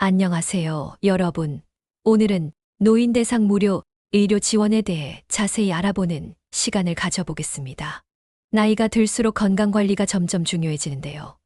안녕하세요, 여러분. 오늘은 노인 대상 무료 의료 지원에 대해 자세히 알아보는 시간을 가져보겠습니다. 나이가 들수록 건강관리가 점점 중요해지는데요.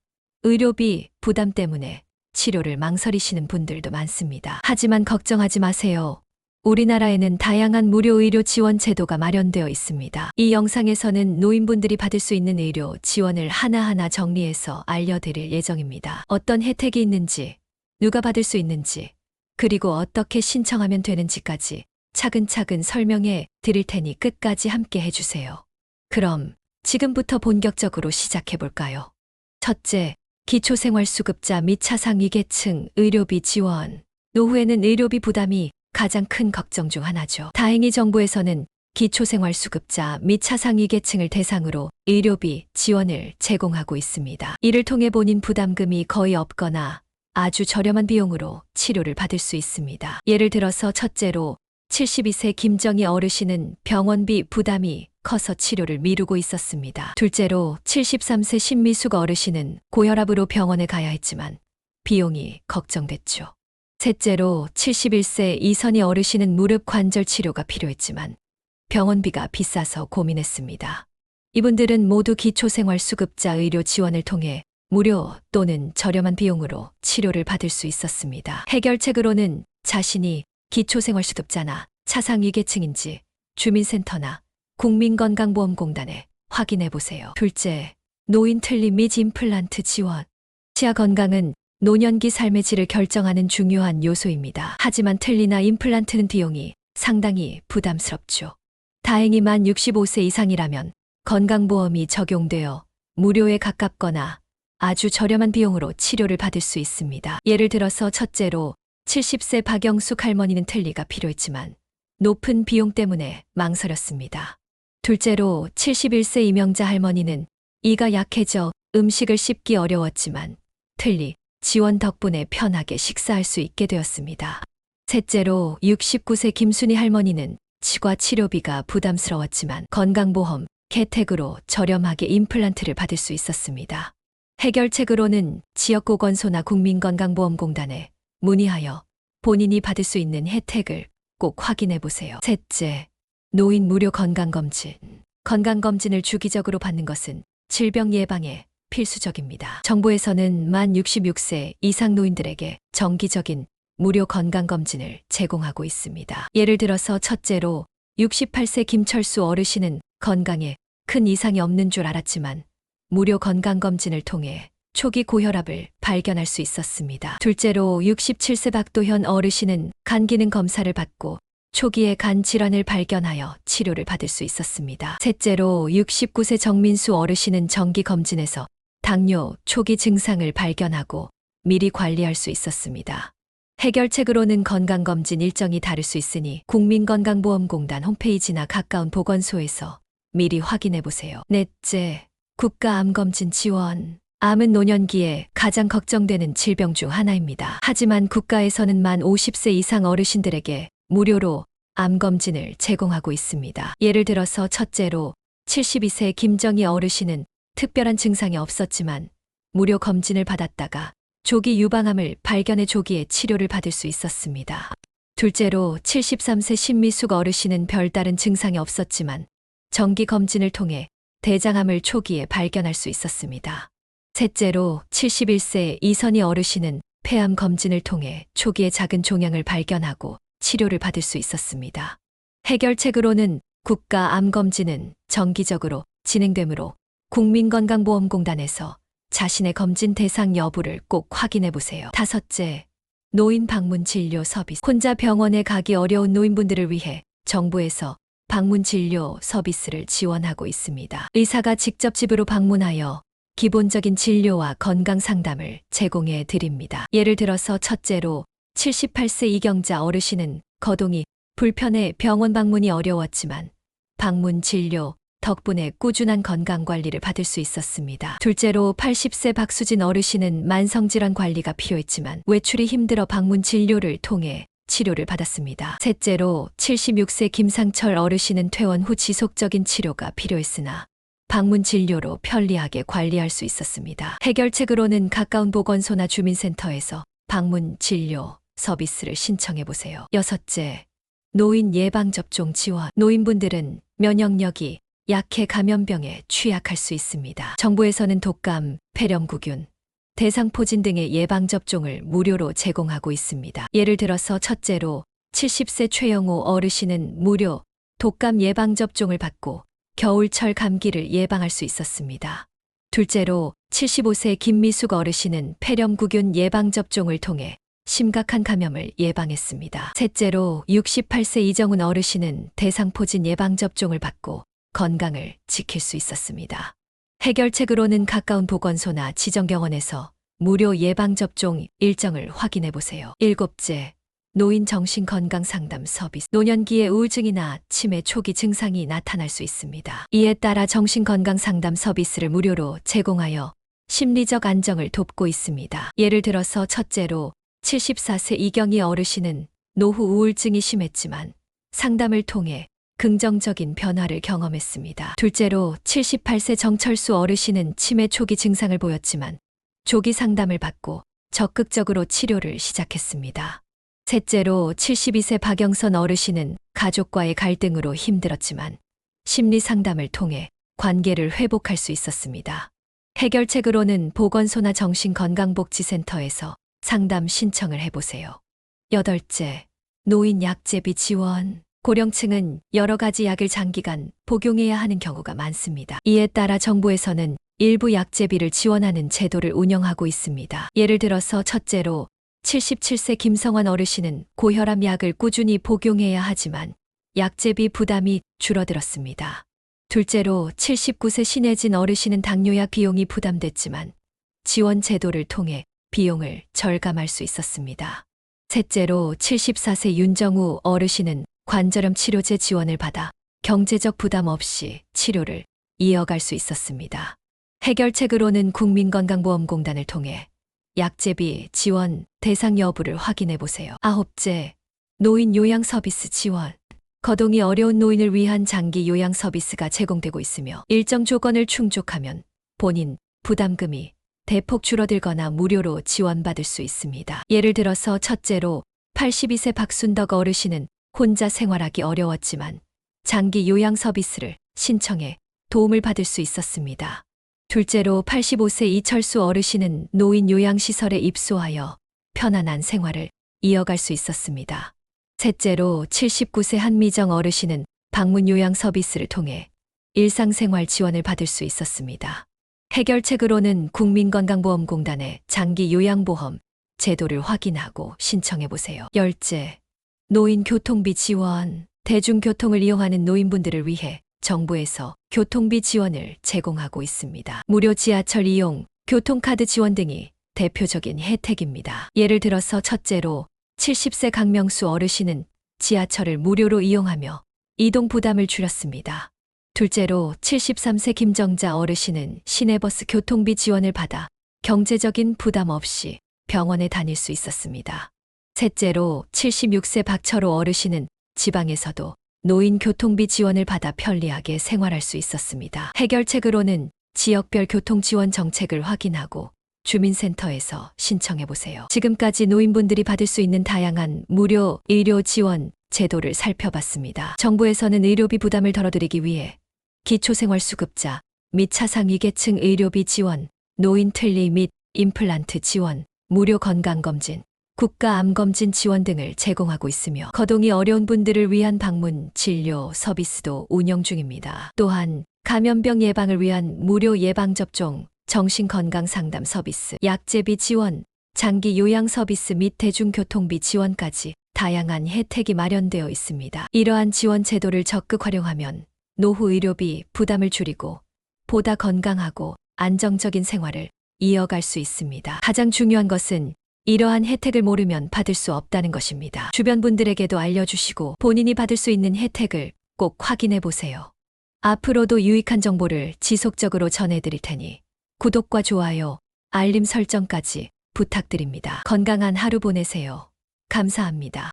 의료비 부담 때문에 치료를 망설이시는 분들도 많습니다. 하지만 걱정하지 마세요. 우리나라에는 다양한 무료 의료 지원 제도가 마련되어 있습니다. 이 영상에서는 노인분들이 받을 수 있는 의료 지원을 하나하나 정리해서 알려드릴 예정입니다. 어떤 혜택이 있는지, 누가 받을 수 있는지, 그리고 어떻게 신청하면 되는지까지 차근차근 설명해 드릴 테니 끝까지 함께 해주세요. 그럼 지금부터 본격적으로 시작해 볼까요? 첫째, 기초생활수급자 및 차상위계층 의료비 지원. 노후에는 의료비 부담이 가장 큰 걱정 중 하나죠. 다행히 정부에서는 기초생활수급자 및 차상위계층을 대상으로 의료비 지원을 제공하고 있습니다. 이를 통해 본인 부담금이 거의 없거나 아주 저렴한 비용으로 치료를 받을 수 있습니다. 예를 들어서 첫째로 72세 김정희 어르신은 병원비 부담이 커서 치료를 미루고 있었습니다. 둘째로 73세 신미숙 어르신은 고혈압으로 병원에 가야 했지만 비용이 걱정됐죠. 셋째로 71세 이선희 어르신은 무릎 관절 치료가 필요했지만 병원비가 비싸서 고민했습니다. 이분들은 모두 기초생활수급자 의료 지원을 통해 무료 또는 저렴한 비용으로 치료를 받을 수 있었습니다. 해결책으로는 자신이 기초생활수급자나 차상위계층인지 주민센터나 국민건강보험공단에 확인해 보세요. 둘째, 노인 틀니 및 임플란트 지원. 치아 건강은 노년기 삶의 질을 결정하는 중요한 요소입니다. 하지만 틀니나 임플란트는 비용이 상당히 부담스럽죠. 다행히 만 65세 이상이라면 건강보험이 적용되어 무료에 가깝거나 아주 저렴한 비용으로 치료를 받을 수 있습니다. 예를 들어서 첫째로 70세 박영숙 할머니는 틀니가 필요했지만 높은 비용 때문에 망설였습니다. 둘째로 71세 이명자 할머니는 이가 약해져 음식을 씹기 어려웠지만 틀니 지원 덕분에 편하게 식사할 수 있게 되었습니다. 셋째로 69세 김순희 할머니는 치과 치료비가 부담스러웠지만 건강보험 혜택으로 저렴하게 임플란트를 받을 수 있었습니다. 해결책으로는 지역보건소나 국민건강보험공단에 문의하여 본인이 받을 수 있는 혜택을 꼭 확인해 보세요. 셋째, 노인 무료 건강검진. 건강검진을 주기적으로 받는 것은 질병 예방에 필수적입니다. 정부에서는 만 66세 이상 노인들에게 정기적인 무료 건강검진을 제공하고 있습니다. 예를 들어서 첫째로 68세 김철수 어르신은 건강에 큰 이상이 없는 줄 알았지만 무료 건강검진을 통해 초기 고혈압을 발견할 수 있었습니다. 둘째로 67세 박도현 어르신은 간 기능 검사를 받고 초기에 간 질환을 발견하여 치료를 받을 수 있었습니다. 셋째로 69세 정민수 어르신은 정기 검진에서 당뇨 초기 증상을 발견하고 미리 관리할 수 있었습니다. 해결책으로는 건강검진 일정이 다를 수 있으니 국민건강보험공단 홈페이지나 가까운 보건소에서 미리 확인해 보세요. 넷째, 국가암검진 지원. 암은 노년기에 가장 걱정되는 질병 중 하나입니다. 하지만 국가에서는 만 50세 이상 어르신들에게 무료로 암검진을 제공하고 있습니다. 예를 들어서 첫째로 72세 김정희 어르신은 특별한 증상이 없었지만 무료 검진을 받았다가 조기 유방암을 발견해 조기에 치료를 받을 수 있었습니다. 둘째로 73세 신미숙 어르신은 별다른 증상이 없었지만 정기 검진을 통해 대장암을 초기에 발견할 수 있었습니다. 셋째로 71세 이선희 어르신은 폐암 검진을 통해 초기에 작은 종양을 발견하고 치료를 받을 수 있었습니다. 해결책으로는 국가암검진은 정기적으로 진행되므로 국민건강보험공단에서 자신의 검진 대상 여부를 꼭 확인해 보세요. 다섯째, 노인 방문 진료 서비스. 혼자 병원에 가기 어려운 노인분들을 위해 정부에서 방문 진료 서비스를 지원하고 있습니다. 의사가 직접 집으로 방문하여 기본적인 진료와 건강 상담을 제공해 드립니다. 예를 들어서 첫째로 78세 이경자 어르신은 거동이 불편해 병원 방문이 어려웠지만 방문 진료 덕분에 꾸준한 건강 관리를 받을 수 있었습니다. 둘째로 80세 박수진 어르신은 만성질환 관리가 필요했지만 외출이 힘들어 방문 진료를 통해 치료를 받았습니다. 셋째로 76세 김상철 어르신은 퇴원 후 지속적인 치료가 필요했으나 방문 진료로 편리하게 관리할 수 있었습니다. 해결책으로는 가까운 보건소나 주민센터에서 방문 진료 서비스를 신청해 보세요. 여섯째, 노인 예방접종 지원. 노인분들은 면역력이 약해 감염병에 취약할 수 있습니다. 정부에서는 독감, 폐렴구균, 대상포진 등의 예방접종을 무료로 제공하고 있습니다. 예를 들어서 첫째로 70세 최영호 어르신은 무료 독감 예방접종을 받고 겨울철 감기를 예방할 수 있었습니다. 둘째로 75세 김미숙 어르신은 폐렴구균 예방접종을 통해 심각한 감염을 예방했습니다. 셋째로 68세 이정훈 어르신은 대상포진 예방접종을 받고 건강을 지킬 수 있었습니다. 해결책으로는 가까운 보건소나 지정병원에서 무료 예방접종 일정을 확인해 보세요. 일곱째, 노인 정신건강상담 서비스. 노년기에 우울증이나 치매 초기 증상이 나타날 수 있습니다. 이에 따라 정신건강상담 서비스를 무료로 제공하여 심리적 안정을 돕고 있습니다. 예를 들어서 첫째로 74세 이경희 어르신은 노후 우울증이 심했지만 상담을 통해 긍정적인 변화를 경험했습니다. 둘째로 78세 정철수 어르신은 치매 초기 증상을 보였지만 조기 상담을 받고 적극적으로 치료를 시작했습니다. 셋째로 72세 박영선 어르신은 가족과의 갈등으로 힘들었지만 심리 상담을 통해 관계를 회복할 수 있었습니다. 해결책으로는 보건소나 정신건강복지센터에서 상담 신청을 해보세요. 여덟째, 노인 약제비 지원. 고령층은 여러 가지 약을 장기간 복용해야 하는 경우가 많습니다. 이에 따라 정부에서는 일부 약제비를 지원하는 제도를 운영하고 있습니다. 예를 들어서 첫째로 77세 김성환 어르신은 고혈압 약을 꾸준히 복용해야 하지만 약제비 부담이 줄어들었습니다. 둘째로 79세 신혜진 어르신은 당뇨약 비용이 부담됐지만 지원 제도를 통해 비용을 절감할 수 있었습니다. 셋째로 74세 윤정우 어르신은 관절염 치료제 지원을 받아 경제적 부담 없이 치료를 이어갈 수 있었습니다. 해결책으로는 국민건강보험공단을 통해 약제비 지원 대상 여부를 확인해 보세요. 아홉째, 노인 요양 서비스 지원. 거동이 어려운 노인을 위한 장기 요양 서비스가 제공되고 있으며 일정 조건을 충족하면 본인 부담금이 대폭 줄어들거나 무료로 지원받을 수 있습니다. 예를 들어서 첫째로 82세 박순덕 어르신은 혼자 생활하기 어려웠지만 장기 요양 서비스를 신청해 도움을 받을 수 있었습니다. 둘째로 85세 이철수 어르신은 노인 요양시설에 입소하여 편안한 생활을 이어갈 수 있었습니다. 셋째로 79세 한미정 어르신은 방문 요양 서비스를 통해 일상생활 지원을 받을 수 있었습니다. 해결책으로는 국민건강보험공단의 장기 요양보험 제도를 확인하고 신청해 보세요. 열째, 노인 교통비 지원. 대중교통을 이용하는 노인분들을 위해 정부에서 교통비 지원을 제공하고 있습니다. 무료 지하철 이용, 교통카드 지원 등이 대표적인 혜택입니다. 예를 들어서 첫째로 70세 강명수 어르신은 지하철을 무료로 이용하며 이동 부담을 줄였습니다. 둘째로 73세 김정자 어르신은 시내버스 교통비 지원을 받아 경제적인 부담 없이 병원에 다닐 수 있었습니다. 셋째로 76세 박철호 어르신은 지방에서도 노인 교통비 지원을 받아 편리하게 생활할 수 있었습니다. 해결책으로는 지역별 교통 지원 정책을 확인하고 주민센터에서 신청해 보세요. 지금까지 노인분들이 받을 수 있는 다양한 무료 의료 지원 제도를 살펴봤습니다. 정부에서는 의료비 부담을 덜어드리기 위해 기초생활수급자 및 차상위계층 의료비 지원, 노인 틀니 및 임플란트 지원, 무료 건강검진, 국가암검진 지원 등을 제공하고 있으며 거동이 어려운 분들을 위한 방문 진료 서비스도 운영 중입니다. 또한 감염병 예방을 위한 무료 예방접종, 정신건강상담 서비스, 약제비 지원, 장기 요양 서비스 및 대중교통비 지원까지 다양한 혜택이 마련되어 있습니다. 이러한 지원 제도를 적극 활용하면 노후 의료비 부담을 줄이고 보다 건강하고 안정적인 생활을 이어갈 수 있습니다. 가장 중요한 것은 이러한 혜택을 모르면 받을 수 없다는 것입니다. 주변 분들에게도 알려주시고 본인이 받을 수 있는 혜택을 꼭 확인해 보세요. 앞으로도 유익한 정보를 지속적으로 전해드릴 테니 구독과 좋아요, 알림 설정까지 부탁드립니다. 건강한 하루 보내세요. 감사합니다.